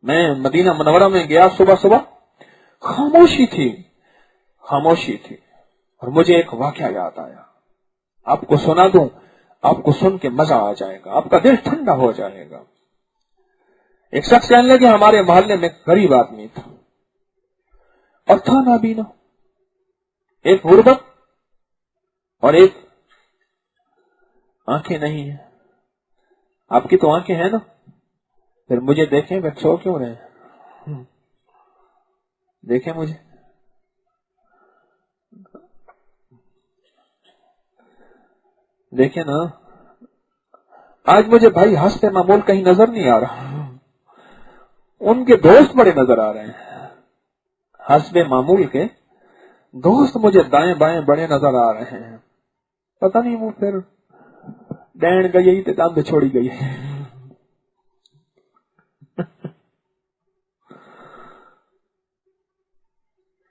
میں مدینہ منورہ میں گیا، صبح صبح خاموشی تھی اور مجھے ایک واقعہ یاد آیا، آپ کو سنا دوں، آپ کو سن کے مزہ آ جائے گا، آپ کا دل ٹھنڈا ہو جائے گا۔ ایک شخص کہنے لگے ہمارے محلے میں غریب آدمی تھا اور تھا نابینا، ایک غربت اور ایک آنکھیں نہیں ہیں۔ آپ کی تو آنکھیں ہیں نا، پھر مجھے دیکھیں، میں سو کیوں رہے ہیں؟ دیکھیں مجھے، دیکھیں نا، آج مجھے بھائی حسب معمول کہیں نظر نہیں آ رہا، ان کے دوست بڑے نظر آ رہے ہیں، حسب معمول کے دوست مجھے دائیں بائیں بڑے نظر آ رہے ہیں، پتہ نہیں وہ پھر ڈینڈ گئی تے دند چھوڑی گئی۔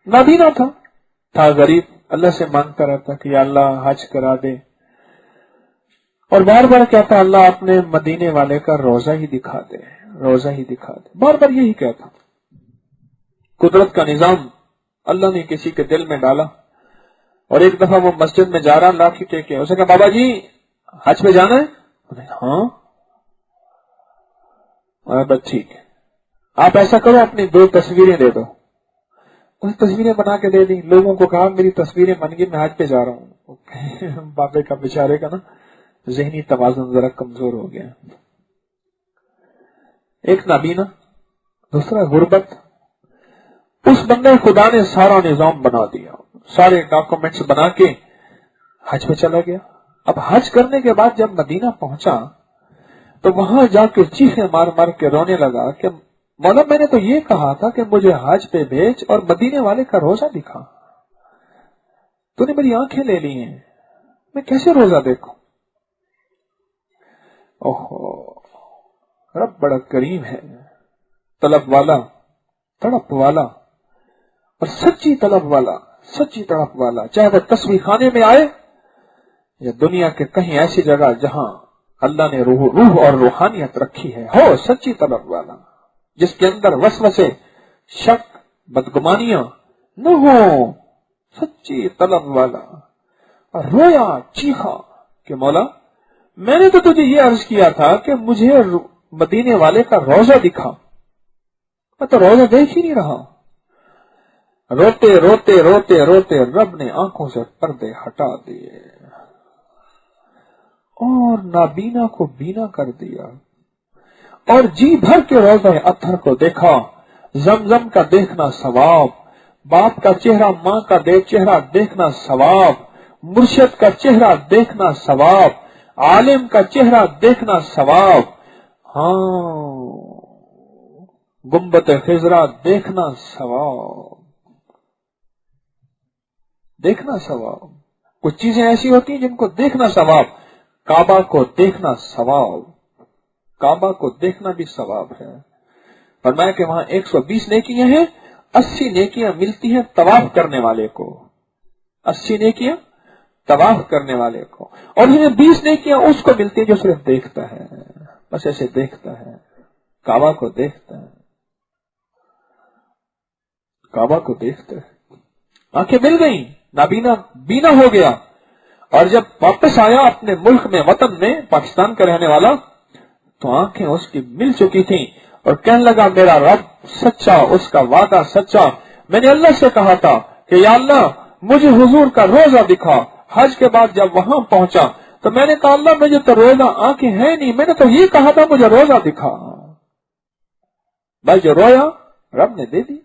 نابینا تھا غریب، اللہ سے مانگتا رہتا کہ یا اللہ حج کرا دے، اور بار بار کہتا اللہ اپنے مدینے والے کا روزہ ہی دکھا دے، روزہ ہی دکھا دے، بار بار یہی کہتا۔ قدرت کا نظام اللہ نے کسی کے دل میں ڈالا، اور ایک دفعہ وہ مسجد میں جا رہا لاٹھی ٹیکے، اسے کہا بابا جی حج پہ جانا ہے؟ ہاں بس ٹھیک ہے، آپ ایسا کرو اپنی 2 تصویریں دے دو۔ اس تصویریں بنا کے دے دی، لوگوں کو کہا میری تصویریں بن گئی، میں حج پہ جا رہا ہوں۔ بابے کا بیچارے کا نا ذہنی توازن ذرا کمزور ہو گیا۔ ایک نابینا، دوسرا غربت۔ اس بندے خدا نے سارا نظام بنا دیا، سارے ڈاکومنٹس بنا کے حج پہ چلا گیا۔ اب حج کرنے کے بعد جب مدینہ پہنچا تو وہاں جا کے چیخیں مار مار کے رونے لگا کہ مولا میں نے تو یہ کہا تھا کہ مجھے حج پہ بھیج اور مدینے والے کا روزہ دکھا، تو نے میری آنکھیں لے لی ہیں، میں کیسے روزہ دیکھوں؟ رب بڑا کریم ہے، طلب والا، تڑپ والا، اور سچی طلب والا، سچی تڑپ والا، چاہے وہ تصویر خانے میں آئے یا دنیا کے کہیں ایسی جگہ جہاں اللہ نے روح اور روحانیت رکھی ہے، ہو سچی طلب والا، جس کے اندر وسوسے، شک، بدگمانیاں نہ ہو، سچی طلب والا، اور رویا چیخا کہ مولا میں نے تو تجھے یہ عرض کیا تھا کہ مجھے مدینے والے کا روزہ دکھا، میں تو روزہ دیکھ ہی نہیں رہا۔ روتے روتے روتے روتے رب نے آنکھوں سے پردے ہٹا دیے اور نابینا کو بینا کر دیا، اور جی بھر کے روزہ اطہر کو دیکھا۔ زمزم کا دیکھنا ثواب، باپ کا چہرہ ماں کا چہرہ دیکھنا ثواب، مرشد کا چہرہ دیکھنا ثواب، عالم کا چہرہ دیکھنا ثواب، ہاں گنبد خضرا دیکھنا ثواب، دیکھنا ثواب۔ کچھ چیزیں ایسی ہوتی ہیں جن کو دیکھنا ثواب، کعبہ کو دیکھنا ثواب، کعبہ کو دیکھنا بھی ثواب ہے۔ فرمایا کہ وہاں 120 نیکیاں ہیں، 80 نیکیاں ملتی ہیں طواف کرنے والے کو، 80 نیکیاں طواف کرنے والے کو، اور انہیں 20 نیکیاں اس کو ملتی ہیں جو صرف دیکھتا ہے، بس ایسے دیکھتا ہے، کعبہ کو دیکھتا ہے، کعبہ کو دیکھتا ہے۔ آنکھیں مل گئیں، نابینا بینا ہو گیا، اور جب واپس آیا اپنے ملک میں، وطن میں، پاکستان کا رہنے والا، تو آنکھیں اس کی مل چکی تھیں، اور کہنے لگا میرا رب سچا، اس کا وعدہ سچا، میں نے اللہ سے کہا تھا کہ یا اللہ مجھے حضور کا روزہ دکھا۔ حج کے بعد جب وہاں پہنچا تو میں نے کہا اللہ مجھے تو روزہ آنکھیں ہیں نہیں، میں نے تو یہ کہا تھا مجھے روزہ دکھا۔ بھائی جو رویا رب نے دے دی۔